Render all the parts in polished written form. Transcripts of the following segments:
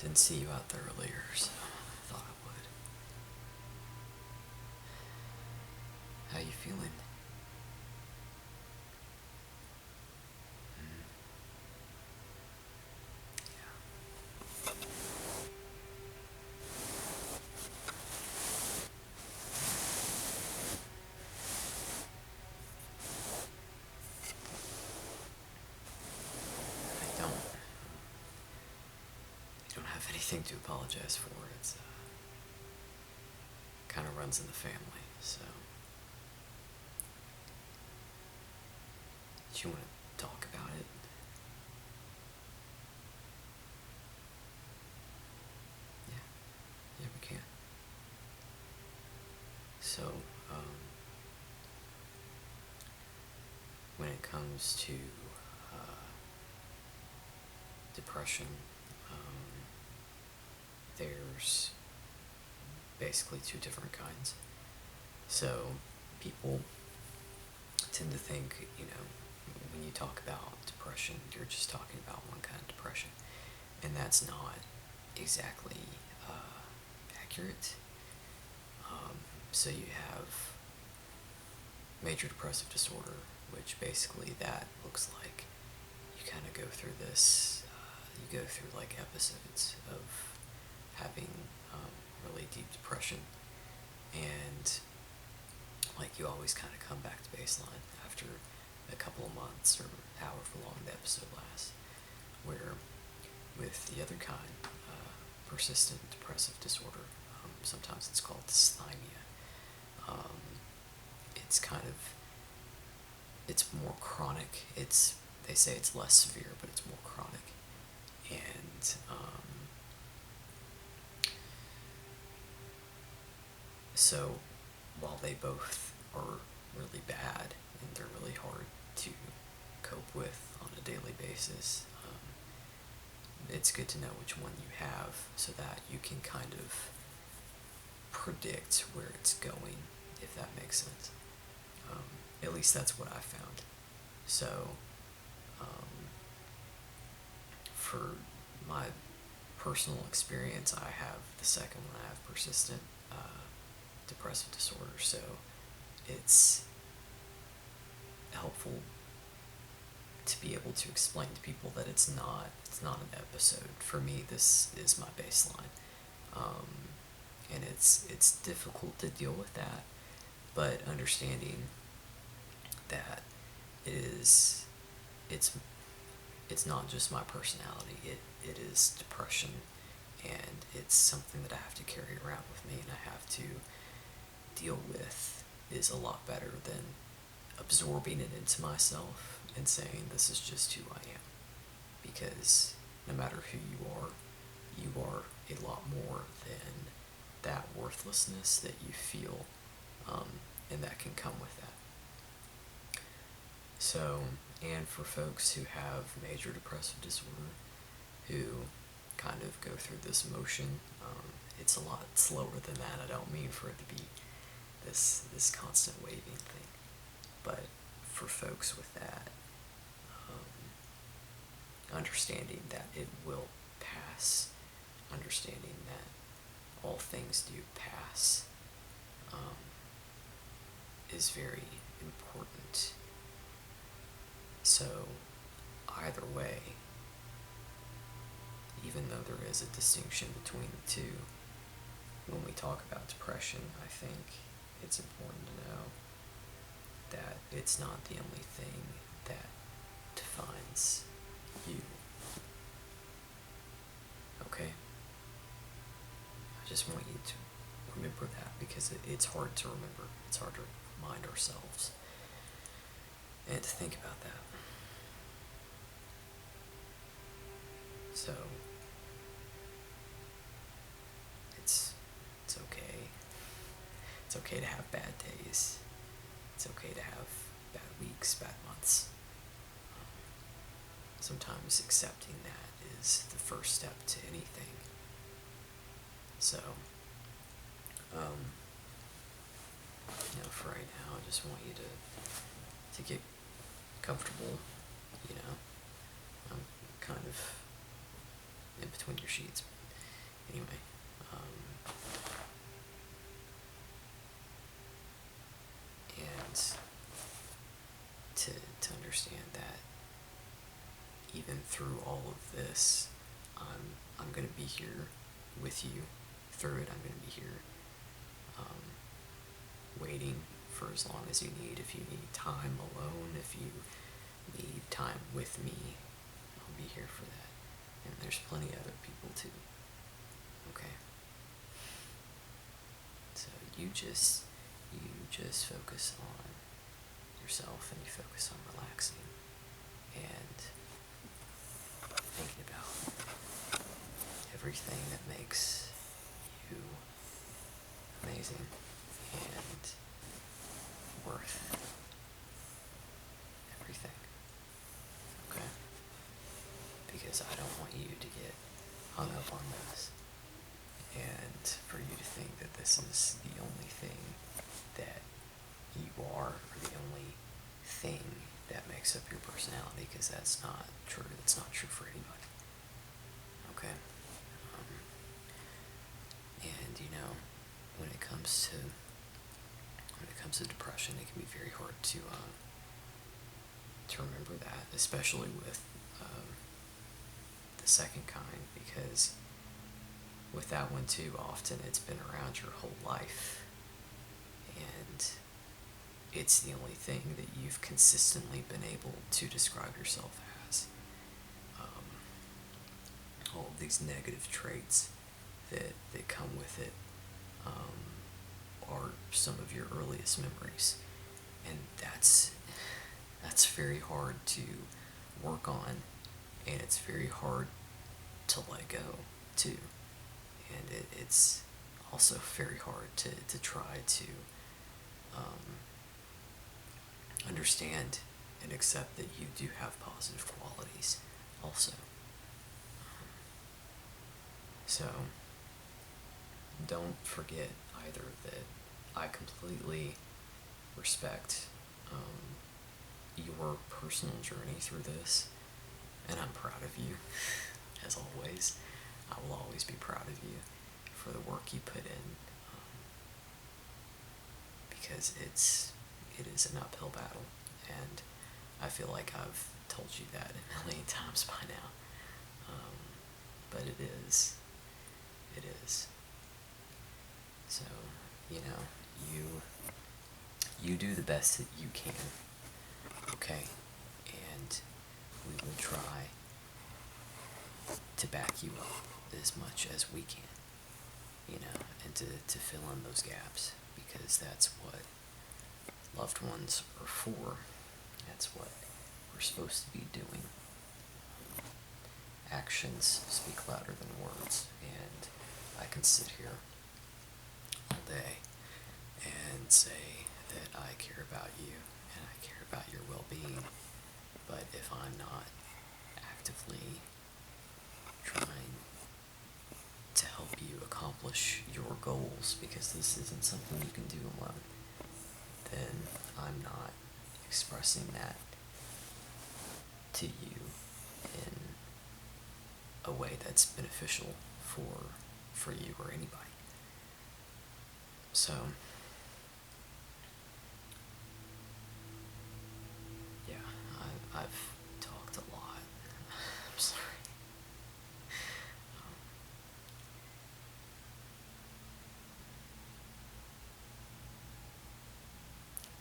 didn't see you out there earlier, so I thought I would. How you feeling? Mm, yeah. I don't. You don't have anything to apologize for. It's kind of runs in the family, so. Do you want to talk about it? Yeah, yeah, we can. So, um, when it comes to uh, depression, um, there's basically two different kinds. So, people tend to think, when you talk about depression, you're just talking about one kind of depression, and that's not exactly accurate. So you have major depressive disorder, which basically that looks like you kind of go through this, you go through like episodes of having really deep depression, and like you always kind of come back to baseline after a couple of months or however long the episode lasts. Where with the other kind, persistent depressive disorder, sometimes it's called dysthymia. Um, it's kind of it's more chronic. They say it's less severe, but it's more chronic, and so while they both are really bad and they're really hard to cope with on a daily basis, it's good to know which one you have so that you can kind of predict where it's going, if that makes sense. Um, at least that's what I found. So, um, for my personal experience, I have the second one. I have persistent depressive disorder, so it's helpful to be able to explain to people that it's not an episode. For me, this is my baseline, and it's difficult to deal with that, but understanding that it is it's not just my personality. It is depression, and it's something that I have to carry around with me, and I have to deal with is a lot better than absorbing it into myself and saying this is just who I am. Because no matter who you are a lot more than that worthlessness that you feel, and that can come with that. So, and for folks who have major depressive disorder, who kind of go through this motion, it's a lot slower than that. I don't mean for it to be this constant waving thing, but for folks with that, understanding that it will pass, understanding that all things do pass, is very important. So, either way, even though there is a distinction between the two, when we talk about depression, I think it's important to know that it's not the only thing that defines you. Okay? I just want you to remember that because it's hard to remember. It's hard to remind ourselves and to think about that. So, it's okay. It's okay to have bad days. It's okay to have bad weeks, bad months. Sometimes accepting that is the first step to anything. So, for right now, I just want you to get comfortable. I'm kind of in between your sheets. Anyway, um, and to understand that even through all of this, I'm gonna be here with you through it. I'm gonna be here, um, waiting for as long as you need. If you need time alone, if you need time with me, I'll be here for that. And there's plenty of other people too. Okay. So you just focus on yourself, and you focus on relaxing and thinking about everything that makes you amazing and worth everything. Okay? Because I don't want you to get hung up on this, and for you to think that this is the only thing that you are, or the only thing that makes up your personality, because that's not true. That's not true for anybody. Okay? And when it comes to depression, it can be very hard to remember that, especially with the second kind, because with that one too, often it's been around your whole life, and it's the only thing that you've consistently been able to describe yourself as. All of these negative traits that come with it, are some of your earliest memories, and that's very hard to work on, and it's very hard to let go too, and it's also very hard to try to understand and accept that you do have positive qualities also. So don't forget either that I completely respect your personal journey through this, and I'm proud of you, as always. I will always be proud of you for the work you put in, because it is an uphill battle, and I feel like I've told you that a million times by now, but it is. It is. So, you do the best that you can, okay? And we will try to back you up as much as we can, and to fill in those gaps, because that's what loved ones are for. That's what we're supposed to be doing. Actions speak louder than words, and I can sit here all day and say that I care about you and I care about your well-being, but if I'm not actively trying to help you accomplish your goals, because this isn't something you can do alone, then I'm not expressing that to you in a way that's beneficial for you or anybody. So, yeah, I've talked a lot. I'm sorry. Um,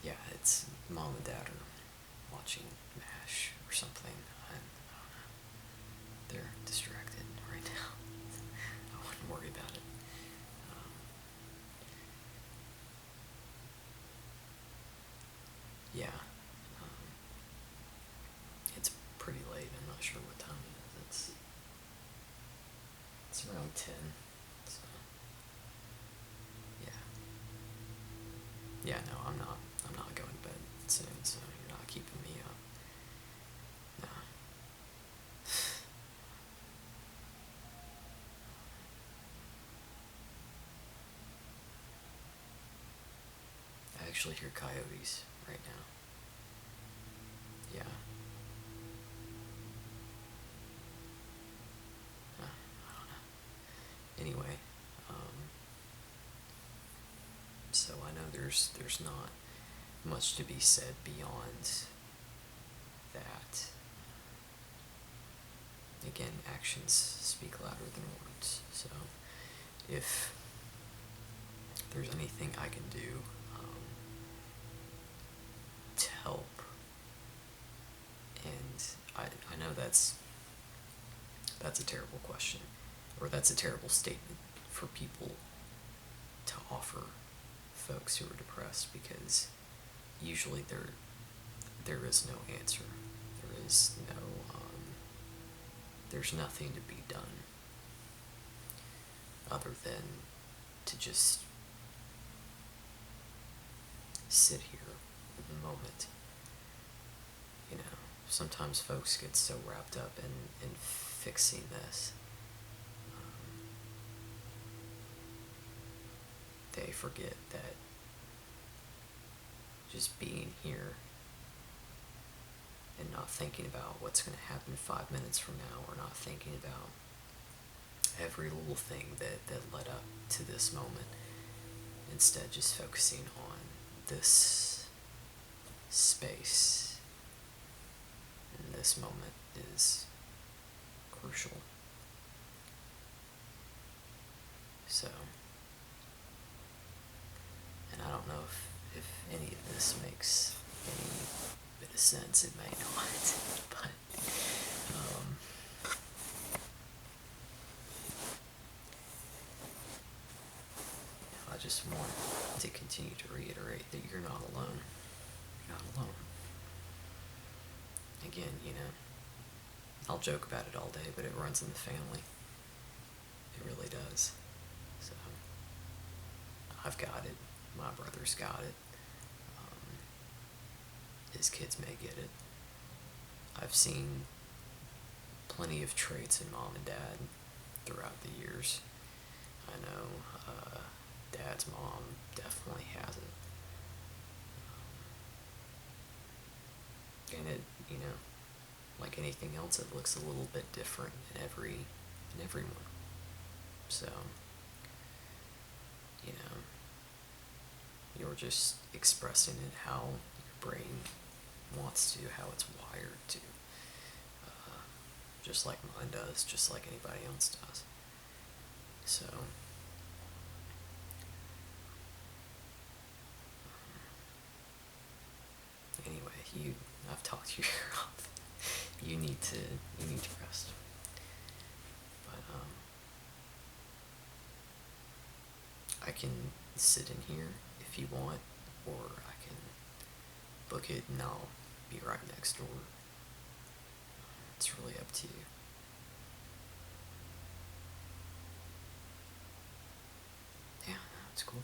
yeah, it's mom and dad are watching MASH or something. I don't know. They're distracted right now. I wouldn't worry about it. Um, yeah, it's pretty late. I'm not sure what time it is. It's around 10. So yeah. Yeah, no, I'm not going to bed soon, so you're not keeping me up. Nah. I actually hear coyotes right now. Yeah. I don't know. Anyway, there's not much to be said beyond that. Again, actions speak louder than words. So if there's anything I can do to help, and I know that's a terrible question, or that's a terrible statement for people to offer folks who are depressed, because usually there is no answer. There is no there's nothing to be done other than to just sit here in the moment. You know, sometimes folks get so wrapped up in fixing this, they forget that just being here and not thinking about what's going to happen 5 minutes from now, or not thinking about every little thing that led up to this moment. Instead, just focusing on this space and this moment is crucial. So, and I don't know if any of this makes any bit of sense. It may not, but I just want to continue to reiterate that you're not alone. You're not alone. Again, I'll joke about it all day, but it runs in the family. It really does. So, I've got it. My brother's got it. His kids may get it. I've seen plenty of traits in mom and dad throughout the years. I know Dad's mom definitely has it. And it, like anything else, it looks a little bit different in everyone. So, you're just expressing it how your brain wants to, how it's wired to. Just like mine does, just like anybody else does. So, anyway, I've talked your ear off. You need to rest. But, I can sit in here if you want, or I can book it and I'll be right next door. It's really up to you. Yeah, it's cool.